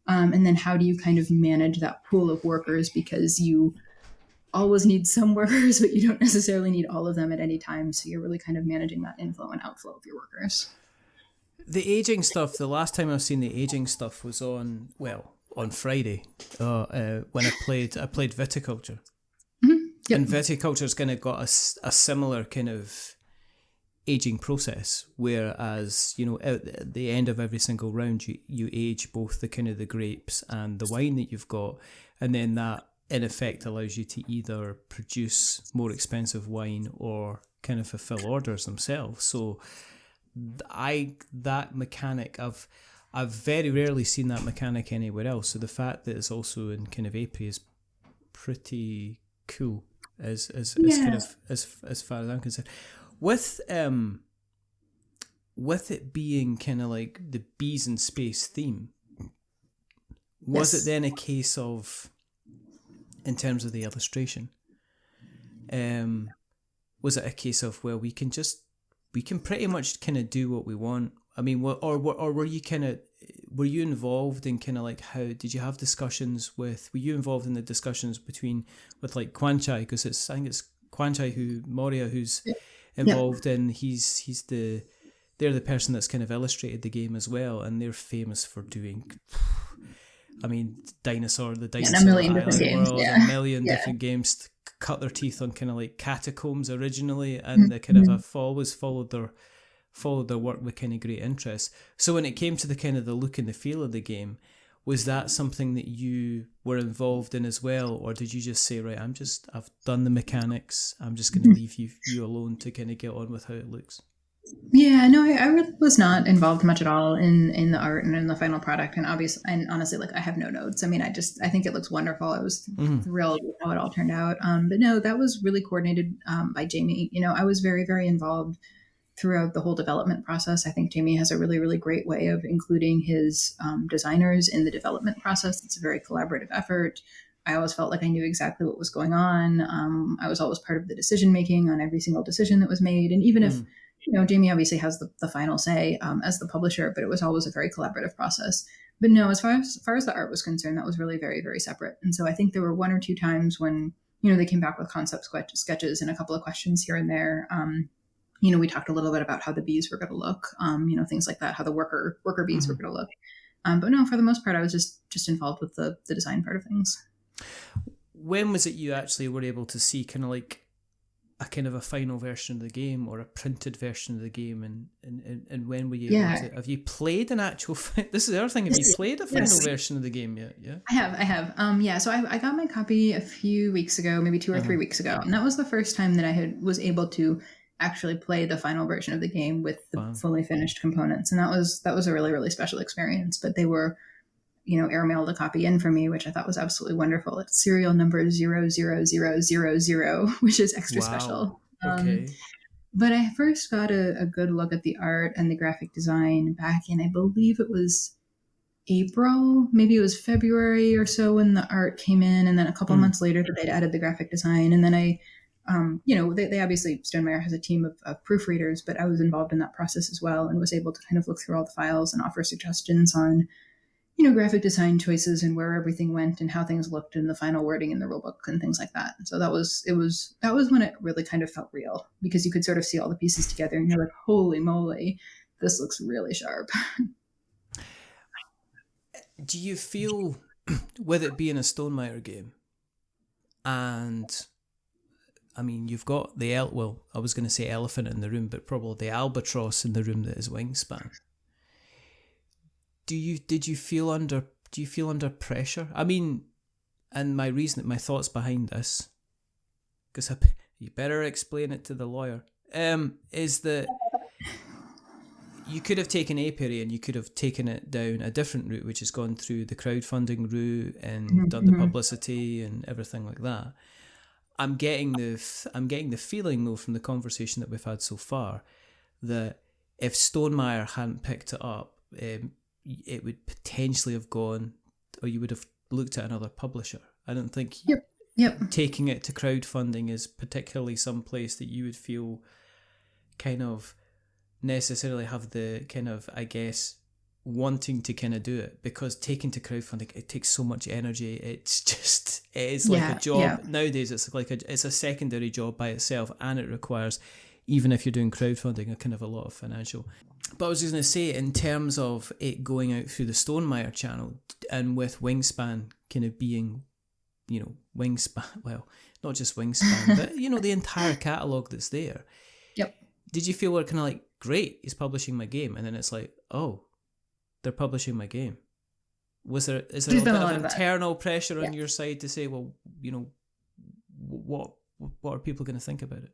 S3: And then how do you kind of manage that pool of workers? Because you always need some workers, but you don't necessarily need all of them at any time. So you're really kind of managing that inflow and outflow of your workers.
S2: The aging stuff, the last time I've seen the aging stuff was on Friday when I played Viticulture.
S3: Mm-hmm. Yep.
S2: And Viticulture's kind of got a similar kind of aging process, whereas at the end of every single round you age both the kind of the grapes and the wine that you've got, and then that in effect allows you to either produce more expensive wine or kind of fulfill orders themselves. So that mechanic, I've very rarely seen that mechanic anywhere else. So the fact that it's also in kind of Apiary is pretty cool as kind of as far as I'm concerned. With it being kind of like the bees in space theme, was it then a case of, in terms of the illustration, was it a case of, well, we can pretty much kind of do what we want? I mean, or were you involved in kind of like, how did you have discussions were you involved in the discussions with like Quanchai? Because I think it's Quanchai Moria who's involved in, they're the person that's kind of illustrated the game as well, and they're famous for doing, I mean, Dinosaur
S3: a million
S2: Island
S3: different games,
S2: World, a million different games, cut their teeth on kind of like Catacombs originally, and they kind of have always followed their work with kind of great interest. So when it came to the kind of the look and the feel of the game, was that something that you were involved in as well, or did you just say, right, I've done the mechanics, I'm just going to leave you alone to kind of get on with how it looks?
S3: Yeah, no, I really was not involved much at all in the art and in the final product. And obviously, and honestly, like I have no notes. I mean, I think it looks wonderful. I was
S2: Mm.
S3: thrilled with how it all turned out. But no, that was really coordinated by Jamie. You know, I was very, very involved throughout the whole development process. I think Jamie has a really, really great way of including his designers in the development process. It's a very collaborative effort. I always felt like I knew exactly what was going on. I was always part of the decision making on every single decision that was made. And even if,
S2: Mm.
S3: you know, Jamie obviously has the final say as the publisher, but it was always a very collaborative process. But no, as far as the art was concerned, that was really very, very separate. And so I think there were one or two times when, you know, they came back with concept sketches and a couple of questions here and there. You know, we talked a little bit about how the bees were going to look, you know, things like that, how the worker bees were
S2: Mm.
S3: going to look. But no, for the most part, I was just involved with the design part of things.
S2: When was it you actually were able to see kind of like a kind of a final version of the game or a printed version of the game, and when were you able
S3: Yeah,
S2: to? Have you played an actual? This is the other thing. Have you played a final
S3: yes,
S2: version of the game yet? Yeah.
S3: I have. Yeah, so I got my copy a few weeks ago, maybe two or
S2: Uh huh.
S3: 3 weeks ago, and that was the first time that was able to actually play the final version of the game with the
S2: Wow.
S3: fully finished components, and that was a really, really special experience. But they were, you know, airmailed a copy in for me, which I thought was absolutely wonderful. It's serial number 00000, which is extra
S2: Wow.
S3: special.
S2: Okay.
S3: But I first got a good look at the art and the graphic design back in, I believe it was April, maybe it was February or so when the art came in, and then a couple
S2: Mm.
S3: months later that they'd added the graphic design, and then you know, they obviously Stonemaier has a team of proofreaders, but I was involved in that process as well and was able to kind of look through all the files and offer suggestions on, you know, graphic design choices and where everything went and how things looked in the final wording in the rulebook and things like that. So that was when it really kind of felt real because you could sort of see all the pieces together and you're like, holy moly, this looks really sharp.
S2: Do you feel, with it being a Stonemaier game, and I mean, you've got well, I was going to say elephant in the room, but probably the albatross in the room that is Wingspan. Did you feel under do you feel under pressure? I mean, and my thoughts behind this, because you better explain it to the lawyer. Is that you could have taken Apiary and you could have taken it down a different route, which has gone through the crowdfunding route and done the
S3: Mm-hmm.
S2: publicity and everything like that. I'm getting the feeling though from the conversation that we've had so far that if Stonemaier hadn't picked it up, it would potentially have gone, or you would have looked at another publisher. I don't think
S3: Yep. Yep.
S2: taking it to crowdfunding is particularly some place that you would feel kind of necessarily have the kind of, I guess, wanting to kind of do it, because taking to crowdfunding, it takes so much energy. It is like a
S3: Yeah. Yeah.
S2: job nowadays. It's a secondary job by itself, and it requires, even if you're doing crowdfunding, a kind of a lot of financial. But I was just going to say, in terms of it going out through the Stonemaier channel, and with Wingspan kind of being, you know, Wingspan, well, not just Wingspan, but, you know, the entire catalogue that's there.
S3: Yep.
S2: Did you feel we're kind of like, great, he's publishing my game, and then it's like, oh, they're publishing my game? Is there
S3: There's
S2: a
S3: been
S2: bit
S3: a
S2: of
S3: lot of that.
S2: internal pressure on
S3: Yeah.
S2: your side to say, well, you know, what are people going to think about it?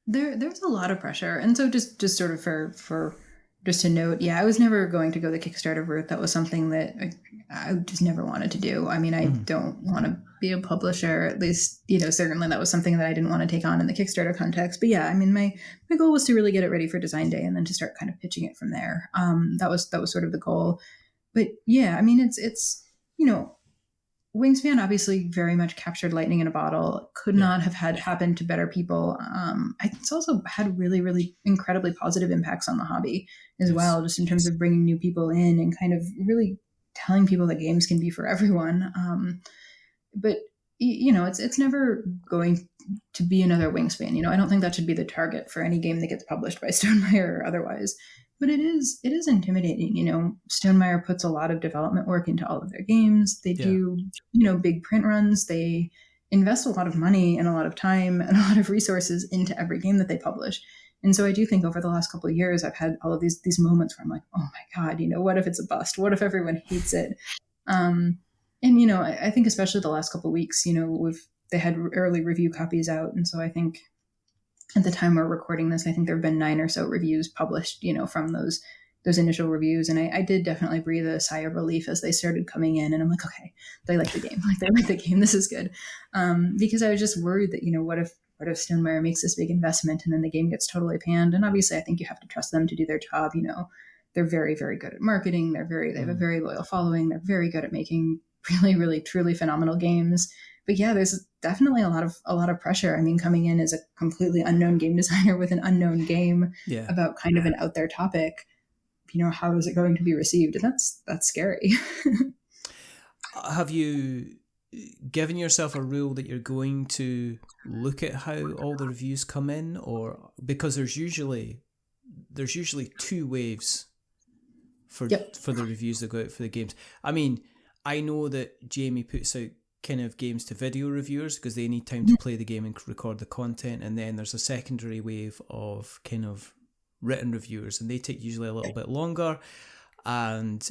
S3: There's a lot of pressure, and so just sort of for just to note, yeah, I was never going to go the Kickstarter route. That was something that I just never wanted to do. I mean, I don't want to be a publisher, at least, you know, certainly that was something that I didn't want to take on in the Kickstarter context. But yeah, I mean, my goal was to really get it ready for design day and then to start kind of pitching it from there. That was sort of the goal. But yeah, I mean, it's you know, Wingspan obviously very much captured lightning in a bottle. Could
S2: Yeah.
S3: not have had happened to better people. It's also had really, really incredibly positive impacts on the hobby as
S2: Yes.
S3: well, just in terms of bringing new people in and kind of really telling people that games can be for everyone. But you know, it's never going to be another Wingspan. You know, I don't think that should be the target for any game that gets published by Stonemaier or otherwise. But it is intimidating. You know, Stonemaier puts a lot of development work into all of their games. They
S2: Yeah.
S3: do, you know, big print runs. They invest a lot of money and a lot of time and a lot of resources into every game that they publish. And so I do think over the last couple of years, I've had all of these moments where I'm like, oh my God, you know, what if it's a bust? What if everyone hates it? And you know, I think especially the last couple of weeks, you know, they had early review copies out, and so I think at the time we're recording this, I think there have been 9 or so reviews published, from those initial reviews. And I did definitely breathe a sigh of relief as they started coming in. And I'm like, okay, they like the game. Like, they like the game. This is good. Because I was just worried that, what if Stonemaier makes this big investment and then the game gets totally panned? And obviously I think you have to trust them to do their job. They're very, very good at marketing. They have a very loyal following. They're very good at making really, really, truly phenomenal games. But yeah, there's definitely a lot of pressure. I mean, coming in as a completely unknown game designer with an unknown game about kind of an out there topic, how is it going to be received? And that's scary.
S2: Have you given yourself a rule that you're going to look at how all the reviews come in, or because there's usually 2 waves for the reviews that go out for the games? I mean, I know that Jamie puts out kind of games to video reviewers because they need time to play the game and record the content, and then there's a secondary wave of kind of written reviewers, and they take usually a little bit longer. And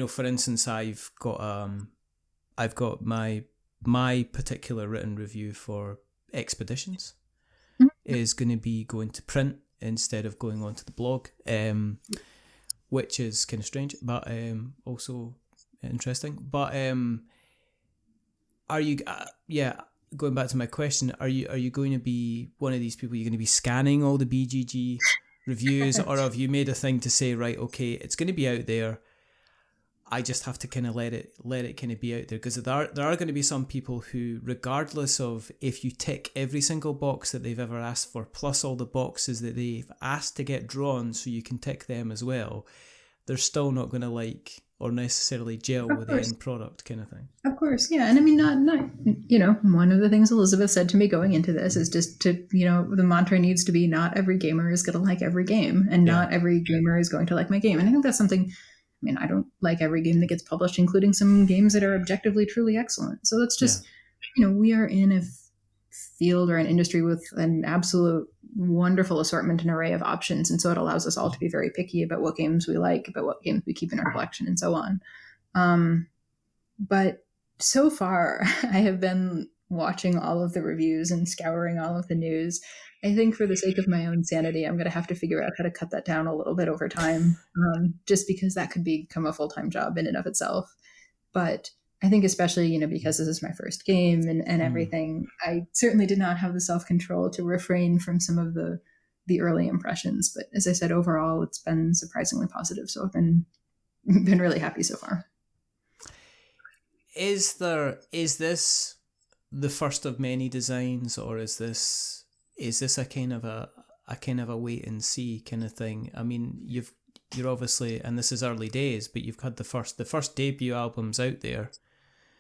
S2: for instance, I've got my particular written review for Expeditions is going to be going to print instead of going onto the blog, which is kind of strange, but also interesting. But are you going back to my question, are you going to be one of these people? You're going to be scanning all the BGG reviews, or have you made a thing to say, right, okay, it's going to be out there, I just have to kind of let it kind of be out there? Because there are going to be some people who, regardless of if you tick every single box that they've ever asked for, plus all the boxes that they've asked to get drawn so you can tick them as well, they're still not going to like or necessarily gel with the end product kind of thing.
S3: Of course, yeah. And I mean, not one of the things Elizabeth said to me going into this is just to, the mantra needs to be not every gamer is going to like every game, and not every gamer is going to like my game. And I think that's something, I mean, I don't like every game that gets published, including some games that are objectively truly excellent. So that's just, we are in a field or an industry with an absolute wonderful assortment and array of options. And so it allows us all to be very picky about what games we like, about what games we keep in our collection, and so on. But so far, I have been watching all of the reviews and scouring all of the news. I think for the sake of my own sanity, I'm going to have to figure out how to cut that down a little bit over time, just because that could become a full-time job in and of itself. But I think especially, because this is my first game and everything, I certainly did not have the self-control to refrain from some of the early impressions. But as I said, overall, it's been surprisingly positive. So I've been really happy so far.
S2: Is this the first of many designs, or is this a kind of a wait and see kind of thing? I mean, you're obviously, and this is early days, but you've had the first debut albums out there.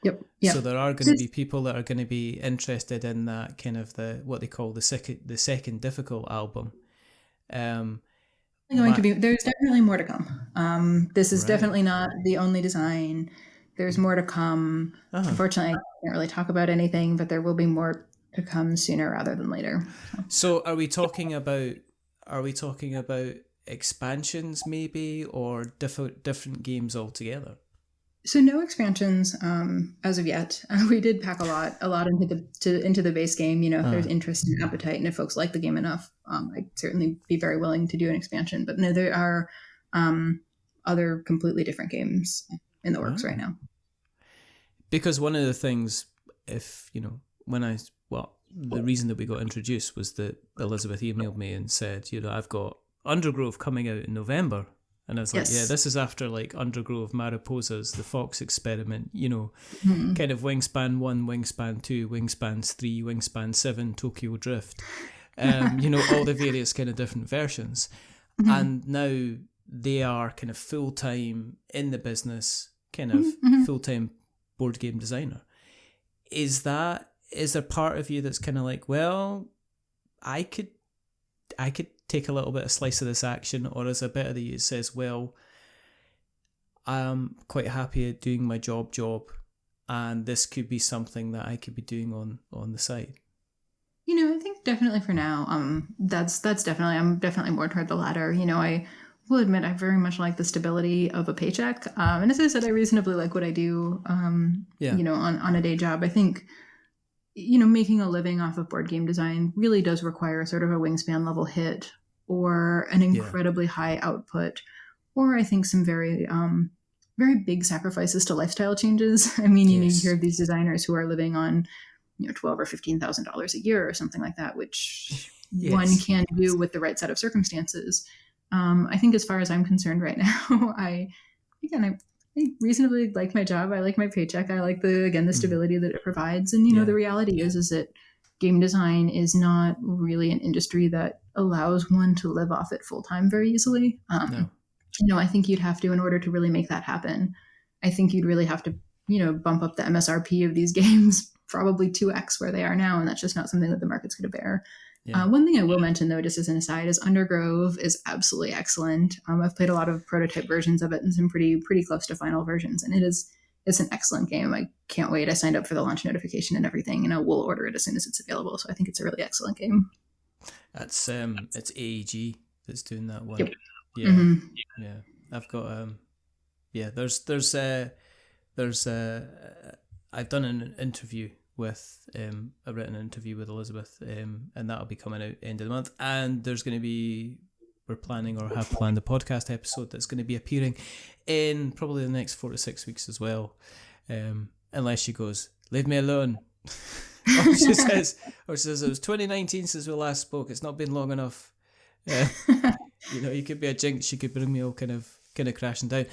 S3: Yep.
S2: So there are going to be people that are going to be interested in that kind of what they call the second difficult album.
S3: There's definitely more to come. This is definitely not the only design. There's more to come. Unfortunately, I can't really talk about anything, but there will be more to come sooner rather than later.
S2: So are we talking about expansions maybe, or different games altogether?
S3: So no expansions as of yet. We did pack a lot into the base game. If there's interest and appetite, and if folks like the game enough, I'd certainly be very willing to do an expansion. But no, there are other completely different games in the works right now.
S2: Because one of the things, the reason that we got introduced was that Elizabeth emailed me and said, I've got Undergrove coming out in November. And I was like, this is after like Undergrove, Mariposas, the Fox Experiment, kind of Wingspan 1, Wingspan 2, Wingspan 3, Wingspan 7, Tokyo Drift, all the various kind of different versions. Mm-hmm. And now they are kind of full-time in the business, kind of full-time board game designer. Is there part of you that's kind of like, well, I could take a little bit of slice of this action, or is a bit of you that says, well, I'm quite happy at doing my job, and this could be something that I could be doing on the side?
S3: I think definitely for now, that's definitely, I'm definitely more toward the latter. I will admit I very much like the stability of a paycheck. And as I said, I reasonably like what I do, on a day job. I think making a living off of board game design really does require sort of a wingspan level hit or an incredibly high output, or I think some very, very big sacrifices to lifestyle changes. I mean, you hear of these designers who are living on, $12,000 or $15,000 a year or something like that, which one can do with the right set of circumstances. I think as far as I'm concerned right now, I reasonably like my job. I like my paycheck. I like the stability that it provides. And, the reality is that game design is not really an industry that allows one to live off it full time very easily. No. I think you'd have to, in order to really make that happen, I think you'd really have to, bump up the MSRP of these games probably 2x where they are now. And that's just not something that the market's going to bear. Yeah. One thing I will mention, though, just as an aside, is Undergrove is absolutely excellent. I've played a lot of prototype versions of it and some pretty close to final versions, and it's an excellent game. I can't wait. I signed up for the launch notification and everything, and we'll order it as soon as it's available. So I think it's a really excellent game.
S2: That's it's AEG that's doing that one.
S3: Yep.
S2: Yeah, mm-hmm. Yeah. I've got There's I've done an interview with a written interview with Elizabeth, and that'll be coming out end of the month. And there's going to be, we're planning or have planned a podcast episode that's going to be appearing in probably the next 4 to 6 weeks as well. Unless she goes, leave me alone. or she says it was 2019 since we last spoke. It's not been long enough. You could be a jinx. She could bring me all kind of crashing down.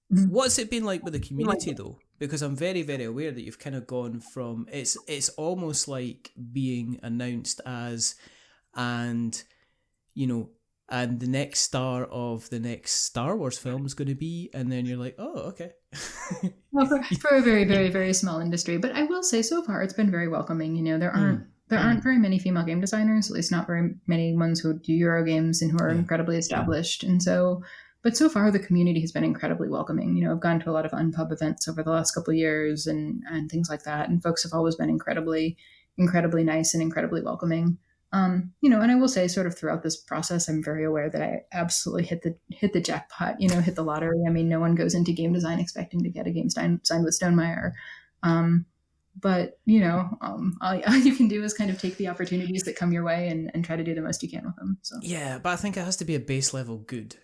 S2: What's it been like with the community though? Because I'm very, very aware that you've kind of gone from it's almost like being announced as, and the next star of the next Star Wars film is going to be, and then you're like, oh, okay.
S3: Well, for a very, very, very small industry, but I will say so far it's been very welcoming. There aren't very many female game designers, at least not very many ones who do Euro games and who are incredibly established, and so. But so far, the community has been incredibly welcoming. I've gone to a lot of Unpub events over the last couple of years and things like that. And folks have always been incredibly, incredibly nice and incredibly welcoming. And I will say sort of throughout this process, I'm very aware that I absolutely hit the jackpot, hit the lottery. I mean, no one goes into game design expecting to get a game signed with Stonemaier. But, all you can do is kind of take the opportunities that come your way and try to do the most you can with them. So.
S2: Yeah, but I think it has to be a base level good.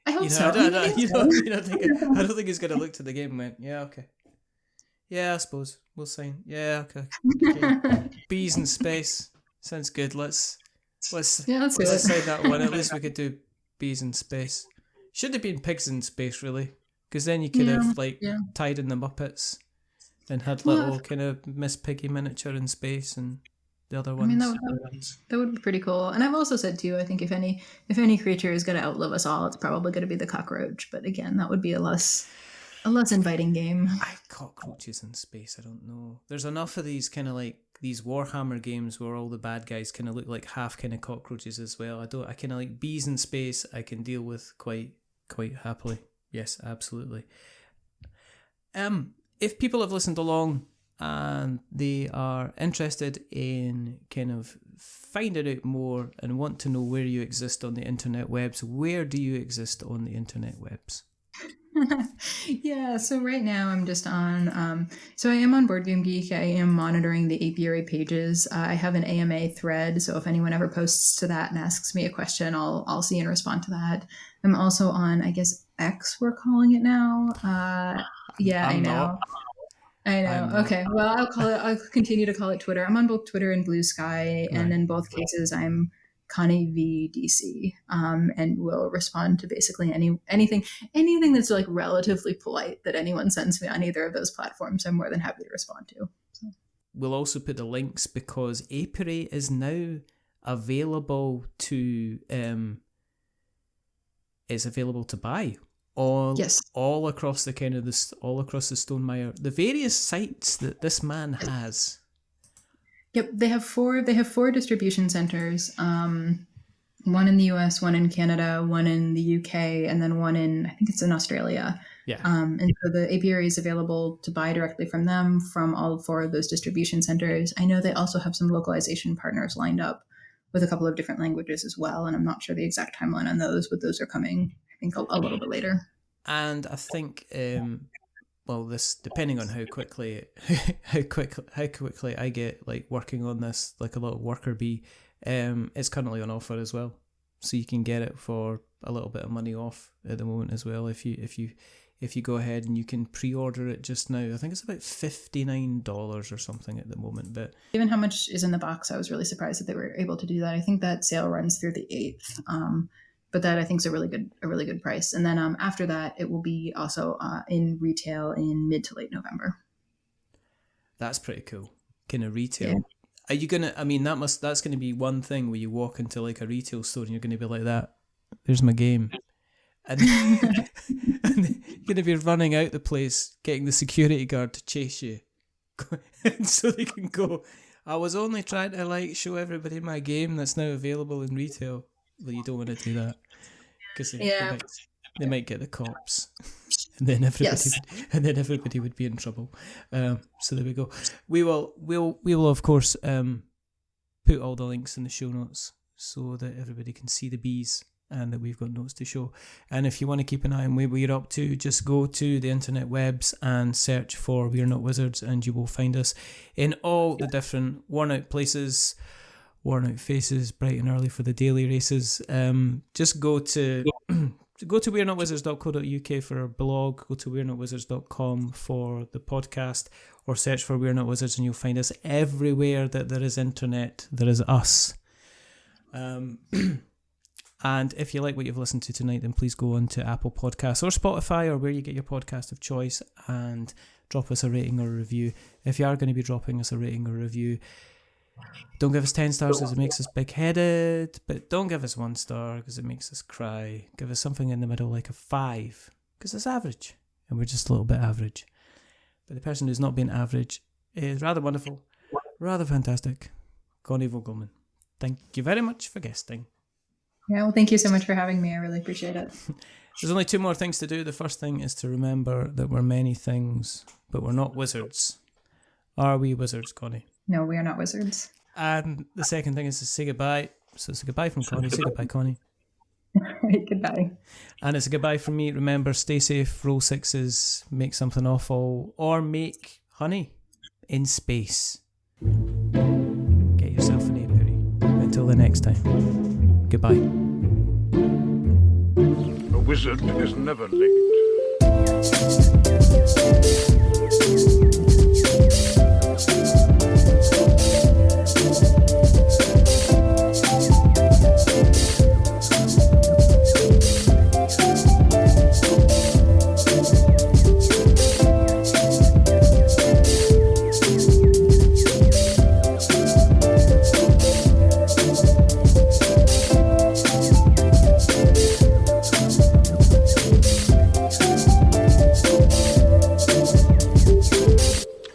S3: I hope so.
S2: I don't think he's going to look to the game and went, yeah, okay. Yeah, I suppose. We'll sign. Yeah, okay. Bees in space. Sounds good. Let's sign that one. At least we could do bees in space. Should have been pigs in space, really. Because then you could have, tied in the Muppets and had little kind of Miss Piggy miniature in space and the other ones.
S3: I mean, that would be pretty cool. And I've also said too, I think if any creature is going to outlive us all, it's probably going to be the cockroach. But again, that would be a less inviting game.
S2: Cockroaches in space, I don't know. There's enough of these kind of like these Warhammer games where all the bad guys kind of look like half kind of cockroaches as well. I kind of like bees in space. I can deal with quite happily. Yes, absolutely. If people have listened along and they are interested in kind of finding out more and want to know where you exist on the internet webs, where do you exist on the internet webs?
S3: Yeah, so right now I'm just on, so I am on Board Game Geek. I am monitoring the Apiary pages. I have an AMA thread, so if anyone ever posts to that and asks me a question, I'll see and respond to that. I'm also on, I guess, X we're calling it now. I know. Okay. Well, I'll continue to call it Twitter. I'm on both Twitter and Blue Sky, and in both cases, I'm Connie VDC, and will respond to basically anything that's like relatively polite that anyone sends me on either of those platforms. I'm more than happy to respond to. So.
S2: We'll also put the links because Apiary is now available to buy. All across the all across the Stonemaier, the various sites that this man has.
S3: Yep, they have four distribution centers. One in the US, one in Canada, one in the UK, and then one in, I think it's in Australia.
S2: Yeah.
S3: And so the Apiary is available to buy directly from them from all four of those distribution centers. I know they also have some localization partners lined up with a couple of different languages as well, and I'm not sure the exact timeline on those, but those are coming, I think, a little bit later.
S2: And I think well, this depending on how quickly I get like working on this, like a little worker bee, it's currently on offer as well, so you can get it for a little bit of money off at the moment as well if you go ahead, and you can pre-order it just now. I think it's about $59 or something at the moment. But
S3: given how much is in the box, I was really surprised that they were able to do that. I think that sale runs through the 8th. But that I think is a really good price. And then after that, it will be also in retail in mid to late November.
S2: That's pretty cool. Kind of retail.
S3: Yeah.
S2: Are you gonna? I mean, that's gonna be one thing where you walk into like a retail store and you're gonna be like that. There's my game, and, and you're gonna be running out the place, getting the security guard to chase you, so they can go. I was only trying to like show everybody my game that's now available in retail. Well, you don't want to do that because they might get the cops, and then everybody would be in trouble. So there we go. We will of course put all the links in the show notes so that everybody can see the bees and that we've got notes to show. And if you want to keep an eye on what we're up to, just go to the internet webs and search for We're Not Wizards, and you will find us in all the different worn out places. Worn out faces, bright and early for the daily races. Just go to we'renotwizards.co.uk for our blog. Go to we'renotwizards.com for the podcast, or search for We're Not Wizards, and you'll find us everywhere that there is internet. There is us. And if you like what you've listened to tonight, then please go on to Apple Podcasts or Spotify or where you get your podcast of choice and drop us a rating or a review. If you are going to be dropping us a rating or a review, don't give us 10 stars because it makes us big-headed, but don't give us 1 star because it makes us cry. Give us something in the middle, like a 5, because it's average, and we're just a little bit average. But the person who's not being average is rather wonderful, rather fantastic, Connie Vogelmann. Thank you very much for guesting.
S3: Yeah, well, thank you so much for having me. I really appreciate it.
S2: There's only 2 more things to do. The first thing is to remember that we're many things, but we're not wizards. Are we wizards, Connie?
S3: No, we are not wizards.
S2: And the second thing is to say goodbye. So it's a goodbye from Connie. Say goodbye, Connie.
S3: Right, goodbye.
S2: And it's a goodbye from me. Remember, stay safe, roll 6s, make something awful, or make honey in space. Get yourself an apiary. Until the next time, goodbye.
S4: A wizard is never late.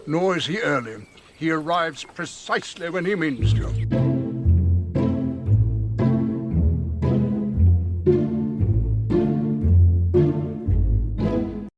S4: Nor is he early. He arrives precisely when he means to.